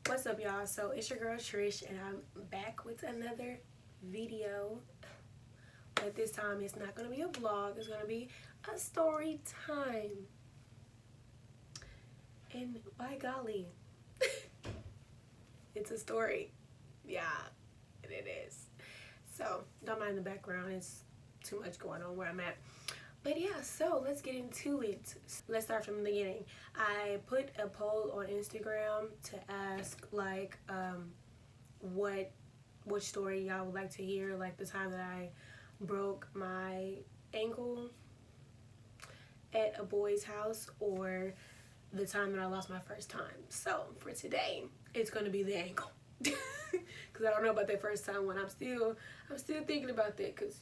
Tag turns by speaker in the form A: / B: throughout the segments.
A: What's up, y'all? So it's your girl Trish, and I'm back with another video. But this time it's not gonna be a vlog, it's gonna be a story time. And by golly, it's a story. Yeah, it is. So don't mind the background, it's too much going on where I'm at. But yeah, so let's get into it. Let's start from the beginning. I put a poll on Instagram to ask what story y'all would like to hear, like the time that I broke my ankle at a boy's house, or the time that I lost my first time. So for today, it's gonna be the ankle. Cause I don't know about that first time one. I'm still thinking about that, cause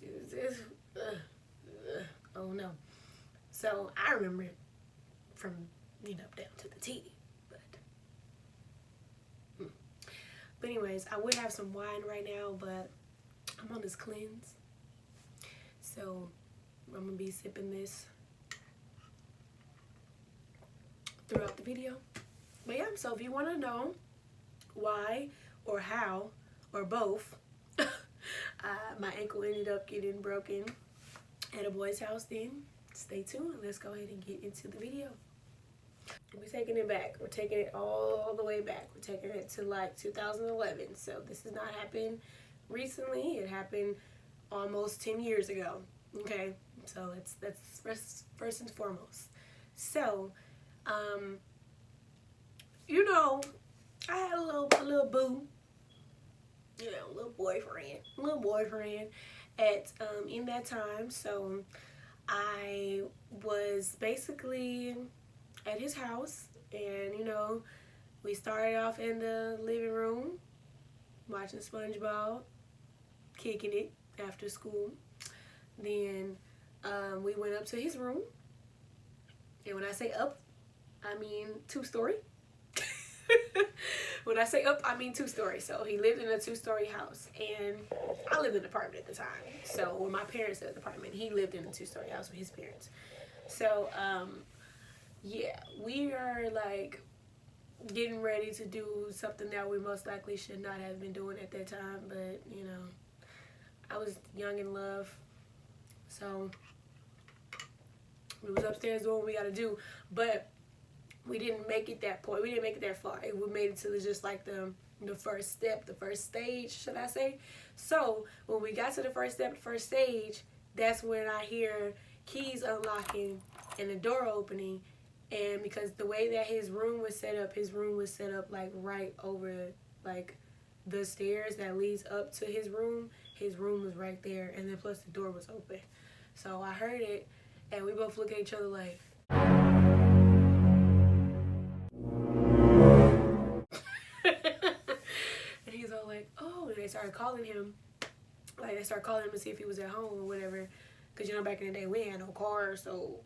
A: oh no. So I remember it from down to the T. But anyways, I would have some wine right now, but I'm on this cleanse. So I'm gonna be sipping this throughout the video. But yeah, so if you wanna know why or how or both my ankle ended up getting broken at a boy's house, then stay tuned. Let's go ahead and get into the video. We're taking it back. We're taking it all the way back. We're taking it to like 2011. So this has not happened recently. It happened almost 10 years ago. Okay, so that's first and foremost. So, I had a little boo, a little boyfriend at in that time. So I was basically at his house, and we started off in the living room watching SpongeBob, kicking it after school. Then we went up to his room, and when I say up, I mean two-story. When I say up, I mean two-story. So he lived in a two-story house, and I lived in an apartment at the time. So when my parents had an apartment, he lived in a two-story house with his parents. So yeah, we are like getting ready to do something that we most likely should not have been doing at that time, but I was young in love, so we was upstairs doing what we gotta do. But we didn't make it that point. We didn't make it that far. We made it to just like the first step, the first stage, should I say. So when we got to the first step, the first stage, that's when I hear keys unlocking and the door opening. And because the way that his room was set up like right over like the stairs that leads up to his room was right there, and then plus the door was open. So I heard it, and we both look at each other like and he's all like, oh, and they started calling him. Like, they started calling him to see if he was at home or whatever. Because, back in the day, we ain't had no car, so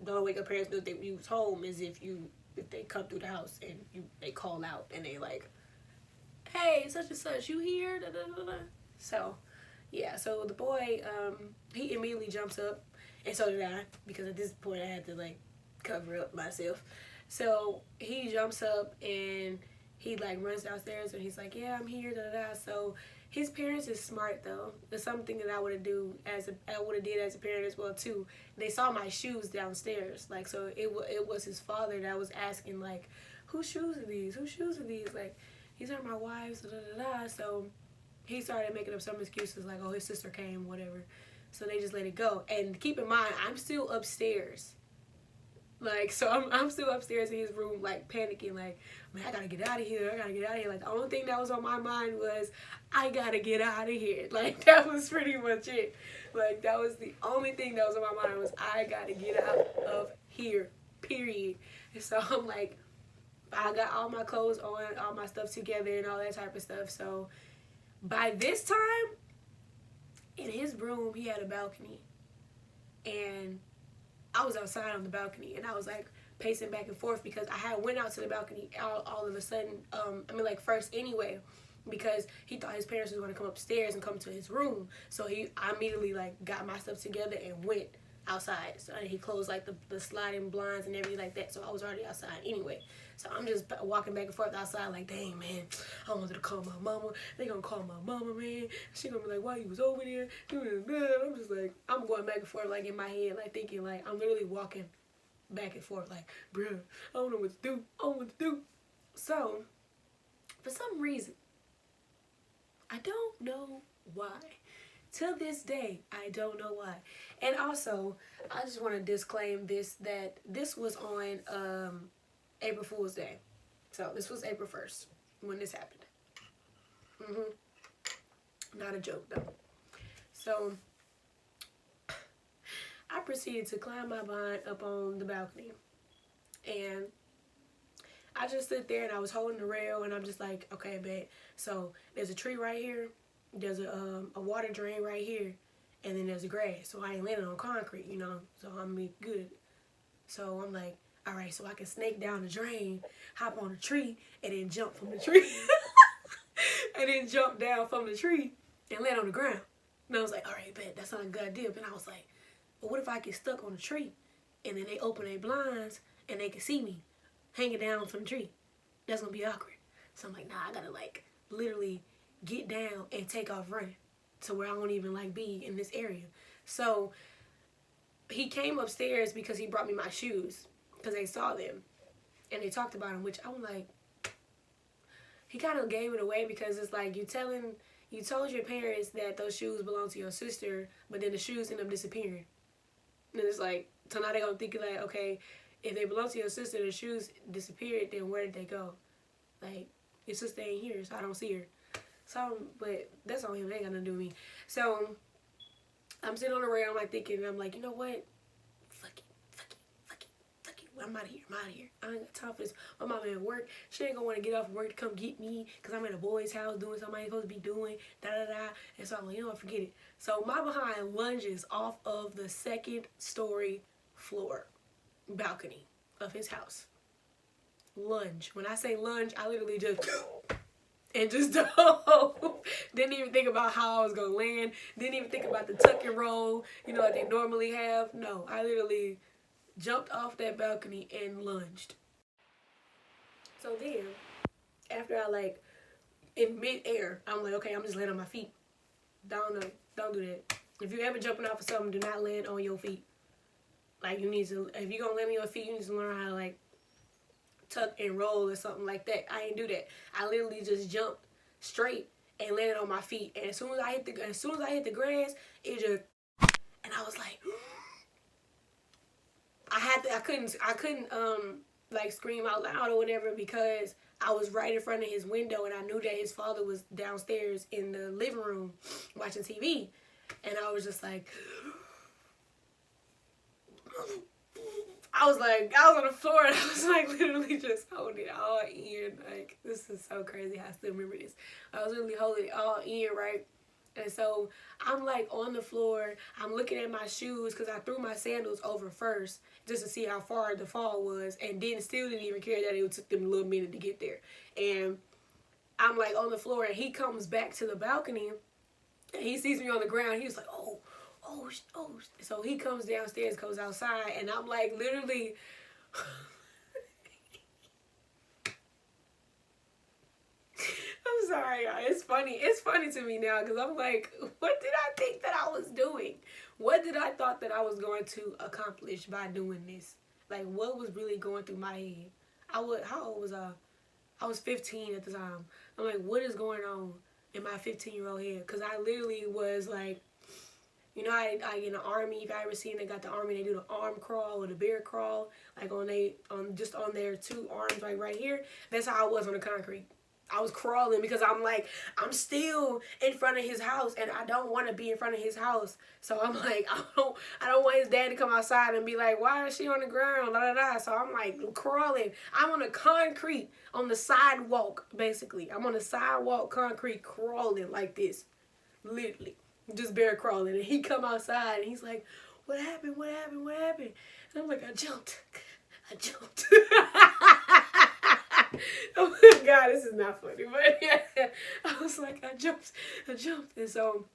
A: the only way your parents knew that you was home is if they come through the house and they call out and they like, hey, such and such, you here? Da, da, da, da. So, yeah, so the boy, he immediately jumps up, and so did I, because at this point I had to like cover up myself. So he jumps up and he like runs downstairs and he's like, yeah, I'm here, da da da. So his parents is smart though. It's something that I would have did as a parent as well too. They saw my shoes downstairs, like, so it was his father that was asking like, whose shoes are these? Whose shoes are these? Like, these are my wife's, da da da da. So he started making up some excuses like, oh, his sister came, whatever. So they just let it go. And keep in mind, I'm still upstairs. Like, so I'm still upstairs in his room, like, panicking, like, man, I gotta get out of here, Like, the only thing that was on my mind was, I gotta get out of here. Like, that was pretty much it. Like, that was the only thing that was on my mind was, I gotta get out of here, period. And so I'm like, I got all my clothes on, all my stuff together and all that type of stuff. So by this time, in his room, he had a balcony. And I was outside on the balcony, and I was like pacing back and forth because I had went out to the balcony all of a sudden. First anyway, because he thought his parents was going to come upstairs and come to his room. So I immediately like got my stuff together and went outside. So he closed like the sliding blinds and everything like that. So I was already outside anyway. So I'm just walking back and forth outside like, dang, man, I wanted to call my mama. They gonna call my mama, man. She gonna be like, why you was over there? I'm just like, I'm going back and forth like in my head, like thinking like, I'm literally walking back and forth like, bruh, I don't know what to do. I don't know what to do. So, for some reason, I don't know why. Till this day, I don't know why. And also, I just want to disclaim this, that this was on April Fool's Day. So this was April 1st when this happened. Not a joke though. So I proceeded to climb my behind up on the balcony. And I just stood there and I was holding the rail and I'm just like, okay, bet. So there's a tree right here. There's a water drain right here. And then there's the grass. So I ain't landing on concrete, you know. So I'm gonna be good. So I'm like, all right, so I can snake down the drain, hop on a tree, and then jump from the tree. And then jump down from the tree and land on the ground. And I was like, all right, bet, that's not a good idea. But I was like, well, what if I get stuck on the tree? And then they open their blinds and they can see me hanging down from the tree. That's going to be awkward. So I'm like, nah, I got to like literally get down and take off running to where I won't even like be in this area. So he came upstairs because he brought me my shoes because they saw them and they talked about them, which I'm like, he kind of gave it away because it's like you told your parents that those shoes belong to your sister, but then the shoes end up disappearing. And it's like, so now they're going to think like, okay, if they belong to your sister, the shoes disappeared, then where did they go? Like, your sister ain't here, so I don't see her. So, but that's on him. They ain't got nothing to do with me. So, I'm sitting on the rail, I'm like thinking, and I'm like, you know what? Fuck it. I'm out of here. I ain't got time for this. My mama at work. She ain't gonna want to get off work to come get me because I'm at a boy's house doing something I ain't supposed to be doing. And so I'm like, you know what? Forget it. So my behind lunges off of the 2nd story floor balcony of his house. Lunge. When I say lunge, I literally just and just dove. Didn't even think about how I was gonna land. Didn't even think about the tuck and roll, you know, like they normally have. No, I literally jumped off that balcony and lunged. So then, after I like, in mid-air, I'm like, okay, I'm just laying on my feet. Don't do that. If you're ever jumping off of something, do not land on your feet. Like, you need to, if you're gonna land on your feet, you need to learn how to like, tuck and roll or something like that. I ain't do that. I literally just jumped straight and landed on my feet. And as soon as I hit the grass, it just, and I was like, I couldn't like scream out loud or whatever because I was right in front of his window and I knew that his father was downstairs in the living room watching TV. And I was just like, I was on the floor and I was like literally just holding it all in. Like, this is so crazy how I still remember this. I was really holding it all in, right? And so I'm like on the floor. I'm looking at my shoes because I threw my sandals over first just to see how far the fall was, and then still didn't even care that it took them a little minute to get there. And I'm like on the floor and he comes back to the balcony and he sees me on the ground. He was like, oh. So he comes downstairs, goes outside, and I'm like literally I'm sorry, y'all. It's funny. It's funny to me now because I'm like, what did I think that I was doing? What did I thought that I was going to accomplish by doing this? Like, what was really going through my head? How old was I? I was 15 at the time. I'm like, what is going on in my 15-year-old head? Because I literally was like, you know, I in the army, if I ever seen they got the army, they do the arm crawl or the bear crawl, like on their 2 arms, like right here. That's how I was on the concrete. I was crawling because I'm like, I'm still in front of his house and I don't want to be in front of his house. So I'm like, I don't want his dad to come outside and be like, why is she on the ground? So I'm like crawling. I'm on the concrete, on the sidewalk, basically. I'm on the sidewalk concrete crawling like this. Literally. Just bear crawling. And he come outside and he's like, what happened? And I'm like, I jumped. Oh my God, this is not funny, but yeah, I was like, I jumped, and so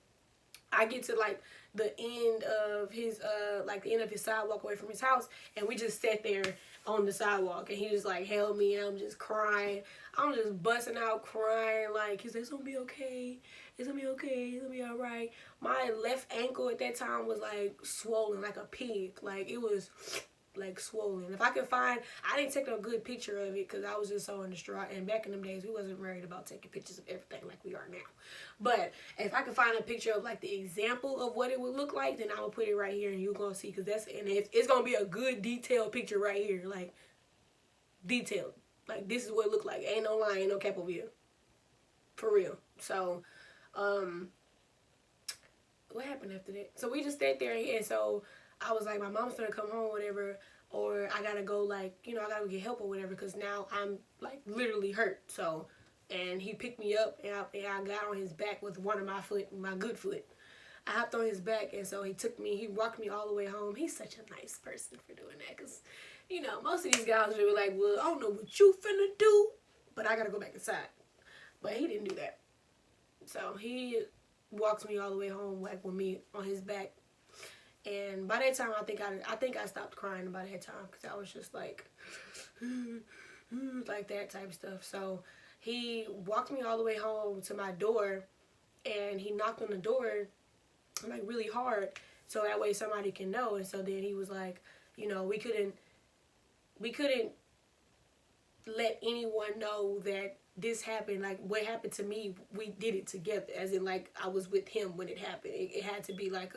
A: I get to like the end of his like the end of his sidewalk away from his house, and we just sat there on the sidewalk, and he just like held me, and I'm just crying. I'm just busting out crying, like he's like, it's gonna be okay, it's gonna be okay, it's gonna be all right. My left ankle at that time was like swollen like a pig, like it was like swollen. If I could find, I didn't take no good picture of it because I was just so distraught. And back in them days, we wasn't worried about taking pictures of everything like we are now. But if I could find a picture of like the example of what it would look like, then I would put it right here, and you're gonna see. Because that's, and it's gonna be a good detailed picture right here, like detailed. Like this is what it looked like. Ain't no lie, ain't no cap over here, for real. So, what happened after that? So we just stayed there, and so I was like, my mom's gonna come home, whatever, or I gotta go, like, you know, I gotta get help or whatever, because now I'm like literally hurt. So, and he picked me up, and I got on his back with one of my foot, my good foot. I hopped on his back, and so he walked me all the way home. He's such a nice person for doing that, because, you know, most of these guys would be like, well, I don't know what you finna do, but I gotta go back inside. But he didn't do that. So he walked me all the way home, like with me on his back. And by that time, I think I stopped crying by that time, because I was just like, like that type of stuff. So he walked me all the way home to my door, and he knocked on the door like really hard, so that way somebody can know. And so then he was like, you know, we couldn't let anyone know that this happened. Like what happened to me, we did it together, as in like I was with him when it happened. It had to be like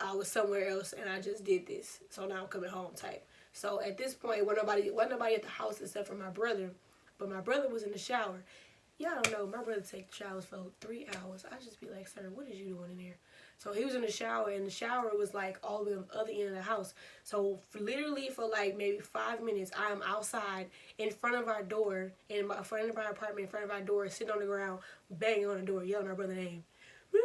A: I was somewhere else and I just did this, so now I'm coming home type. So at this point, wasn't nobody at the house except for my brother, but my brother was in the shower. Y'all don't know, my brother takes showers for 3 hours. I just be like, sir, what is you doing in there? So he was in the shower, and the shower was like all the way on the other end of the house. So literally for like maybe 5 minutes, I am outside in front of our door, in front of our apartment, in front of our door, sitting on the ground, banging on the door, yelling our brother's name. Woo!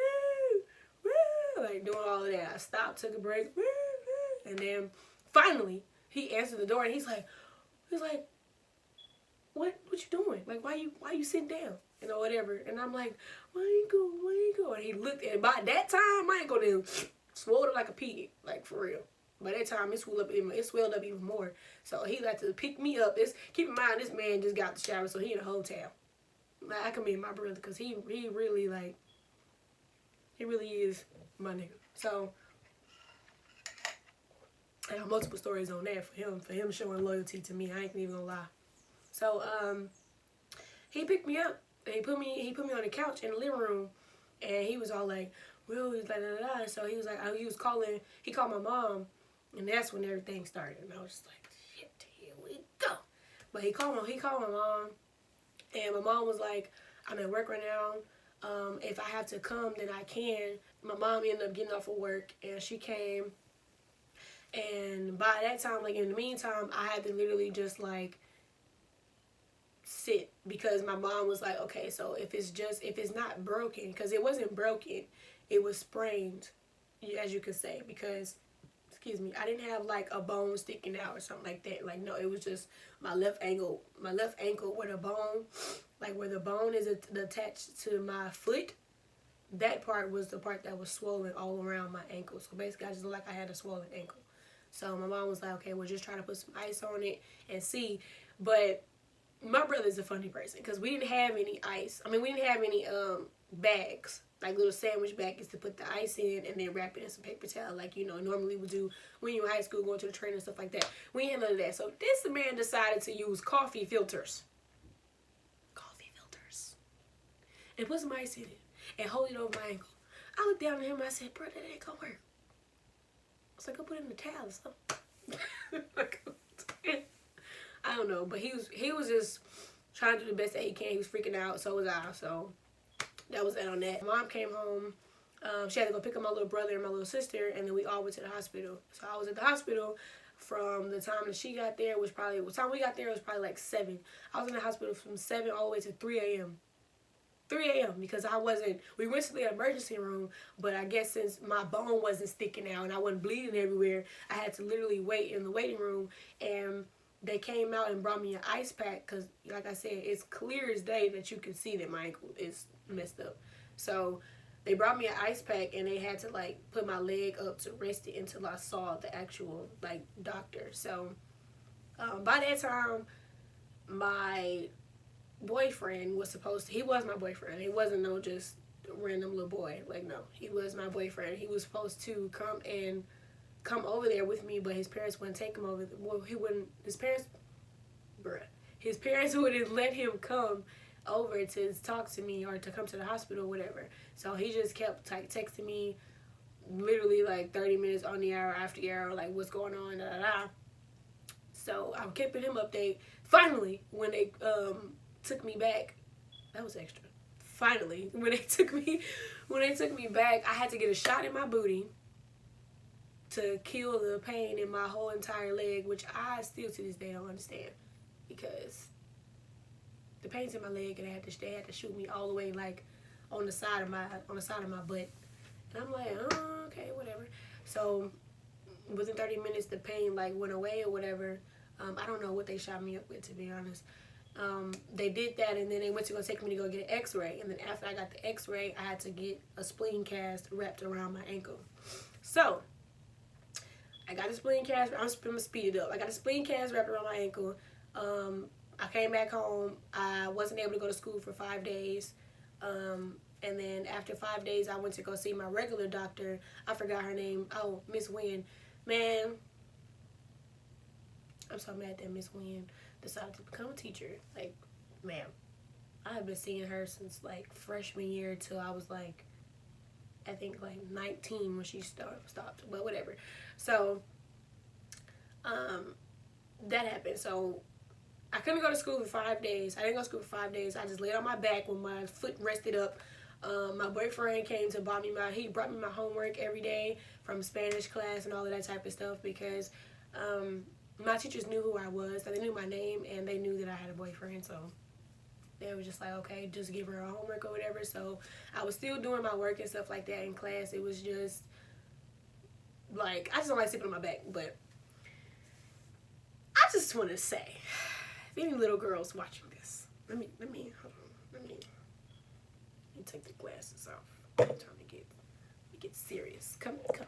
A: Woo! Like doing all of that. I stopped, took a break, woo! Woo! And then finally he answered the door, and he's like, what you doing? Like, why you sitting down? You know, whatever. And I'm like, why you go? And he looked, and by that time, my ankle then swelled up like a pig, like for real. By that time, it swelled up even more. So he had to pick me up. Keep in mind, this man just got the shower, so he in a hotel. Like, I commend my brother, because he really, like, he really is my nigga. So I have multiple stories on that for him showing loyalty to me. I ain't even gonna lie. So he picked me up, and he put me on the couch in the living room, and he was all like, well, he's like, da, da, da. So he was like, he called my mom, and that's when everything started. And I was just like, shit, here we go. But he called my mom, and my mom was like, I'm at work right now. If I have to come, then I can. My mom ended up getting off of work, and she came. And by that time, like in the meantime, I had to literally just like sit, because my mom was like, okay, so if it's not broken, because it wasn't broken, it was sprained, as you could say, because, excuse me, I didn't have like a bone sticking out or something like that. Like, no, it was just my left ankle where the bone is attached to my foot. That part was the part that was swollen all around my ankle. So basically, I just looked like I had a swollen ankle. So my mom was like, okay, we'll just try to put some ice on it and see. But my brother's a funny person, because we didn't have any ice. I mean, we didn't have any bags, like little sandwich bags to put the ice in and then wrap it in some paper towel, like, you know, normally would do when you were in high school, going to the train and stuff like that. We had none of that. So this man decided to use coffee filters. And put some ice in it and hold it over my ankle. I looked down at him and I said, bro, that ain't gonna work. I was like, go put it in the towel or something. I don't know, but he was just trying to do the best that he can. He was freaking out, so was I. So that was that on that. Mom came home. She had to go pick up my little brother and my little sister, and then we all went to the hospital. So I was at the hospital from the time that she got there, the time we got there was probably like 7. I was in the hospital from 7 all the way to 3 a.m. 3 a.m. because we went to the emergency room, but I guess since my bone wasn't sticking out and I wasn't bleeding everywhere, I had to literally wait in the waiting room, and they came out and brought me an ice pack, because like I said, it's clear as day that you can see that my ankle is messed up. So They brought me an ice pack and they had to like put my leg up to rest it until I saw the actual like doctor. So by that time, my boyfriend was supposed to, he was my boyfriend. He wasn't no just random little boy. Like, no, he was my boyfriend. He was supposed to come over there with me, but his parents wouldn't take him over. Well, he wouldn't, his parents wouldn't let him come over to talk to me or to come to the hospital or whatever. So he just kept like texting me literally like 30 minutes on the hour after the hour, like what's going on, da da da. So I'm keeping him update. Finally, when they took me back, that was extra. Finally, when they took me back, I had to get a shot in my booty to kill the pain in my whole entire leg, which I still to this day don't understand, because the pain's in my leg and they had to shoot me all the way like on the side of my butt, and I'm like, oh, okay, whatever. So within 30 minutes, the pain like went away or whatever. I don't know what they shot me up with, to be honest. They did that, and then they went to go take me to go get an x-ray, and then after I got the x-ray, I had to get a spleen cast wrapped around my ankle. So I got the spleen cast. I'm gonna speed it up. I got a spleen cast wrapped around my ankle. I came back home. I wasn't able to go to school for 5 days. And then after 5 days, I went to go see my regular doctor. I forgot her name. Oh, Miss Wynn. Man, I'm so mad that Miss Wynn decided to become a teacher. Like, man, I have been seeing her since like freshman year till I was like, I think like 19 when she stopped. But whatever. So, that happened. So I couldn't go to school for 5 days. I didn't go to school for 5 days. I just laid on my back with my foot rested up. My boyfriend came to he brought me my homework every day from Spanish class and all of that type of stuff, because my teachers knew who I was. They knew my name, and they knew that I had a boyfriend. So they were just like, okay, just give her her homework or whatever. So I was still doing my work and stuff like that in class. It was just like, I just don't like sleeping on my back. But I just want to say, if any little girls watching this, let me take the glasses off. I'm trying to get serious. Come here.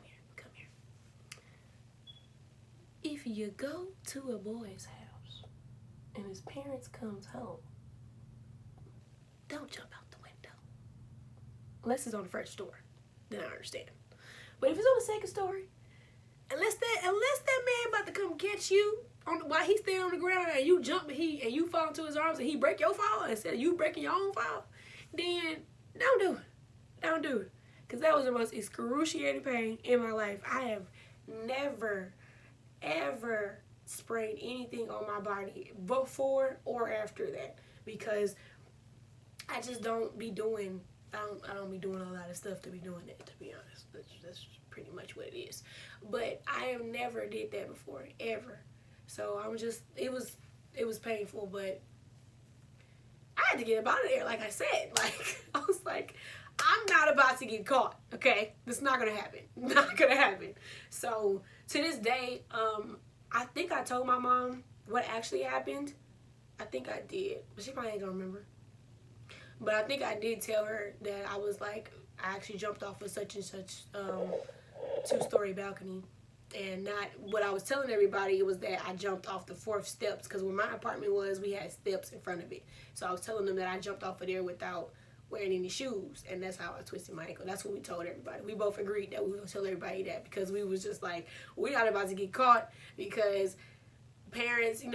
A: If you go to a boy's house and his parents comes home, don't jump out the window. Unless it's on the first story, then I understand. But if it's on the second story, unless that man about to come get you while he's standing on the ground and you jump and you fall into his arms and he break your fall instead of you breaking your own fall, then don't do it. Because that was the most excruciating pain in my life. I have never, ever sprayed anything on my body before or after that, because I just don't be doing, I don't be doing a lot of stuff to be doing that, to be honest. That's pretty much what it is. But I have never did that before, ever. So I'm just, it was painful, but I had to get up out of there, like I said. Like, I was like, I'm not about to get caught, okay? That's not gonna happen. Not gonna happen. So to this day, I think I told my mom what actually happened. I think I did, but she probably ain't gonna remember. But I think I did tell her that I was like, I actually jumped off of such and such 2-story balcony. And not what I was telling everybody, it was that I jumped off the 4th steps, because where my apartment was, we had steps in front of it. So I was telling them that I jumped off of there without wearing any shoes, and that's how I twisted my ankle. That's what we told everybody. We both agreed that we were going to tell everybody that, because we was just like, we're not about to get caught, because parents,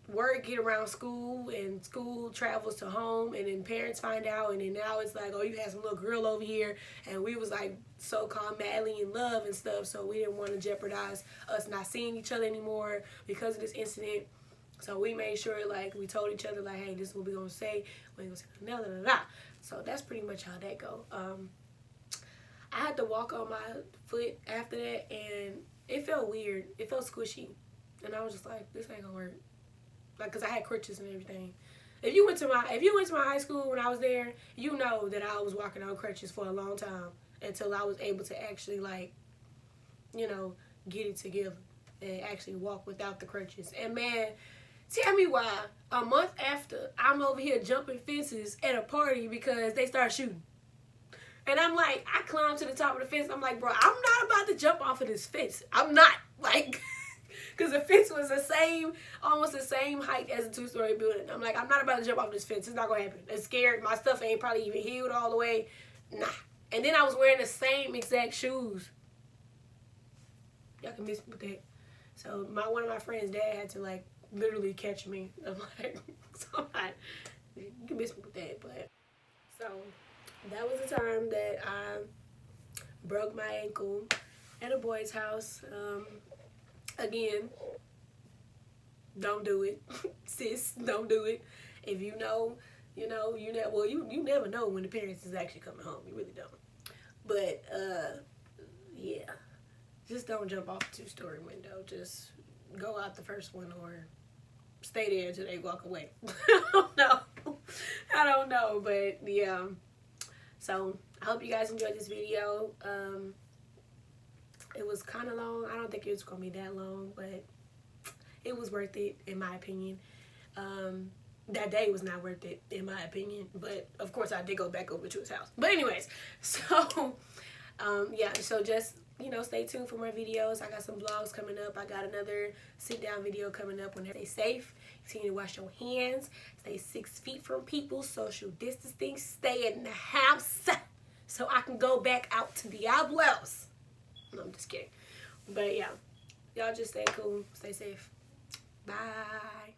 A: word get around school, and school travels to home, and then parents find out, and then now it's like, oh, you had some little girl over here, and we was like so-called madly in love and stuff, so we didn't want to jeopardize us not seeing each other anymore because of this incident. So we made sure, like, we told each other, like, hey, this is what we're going to say. We ain't going to say nothing, So that's pretty much how that go. I had to walk on my foot after that, and it felt weird. It felt squishy. And I was just like, this ain't going to work. Like, because I had crutches and everything. If you went to my high school when I was there, you know that I was walking on crutches for a long time until I was able to actually, like, get it together and actually walk without the crutches. And, man, tell me why a month after I'm over here jumping fences at a party because they start shooting. And I'm like, I climbed to the top of the fence. I'm like, bro, I'm not about to jump off of this fence. I'm not. Like, because the fence was almost the same height as a 2-story building. I'm like, I'm not about to jump off this fence. It's not going to happen. I'm scared. My stuff ain't probably even healed all the way. Nah. And then I was wearing the same exact shoes. Y'all can miss me with that. So one of my friends' dad had to like literally catch me. I'm like, you can miss me with that. But so that was the time that I broke my ankle at a boy's house. Again, don't do it. Sis, don't do it. If you know, you never know when the parents is actually coming home. You really don't. But yeah. Just don't jump off a 2-story window. Just go out the first one or stay there until they walk away. I don't know, but yeah. So I hope you guys enjoyed this video. It was kind of long. I don't think it was gonna be that long, but it was worth it in my opinion. That day was not worth it in my opinion, but of course I did go back over to his house. But anyways, so yeah, so just stay tuned for more videos. I got some vlogs coming up. I got another sit down video coming up. Whenever stay safe, continue to wash your hands, stay 6 feet from people, social distancing, stay in the house so I can go back out to Diablos. No, I'm just kidding. But yeah, y'all just stay cool, stay safe. Bye.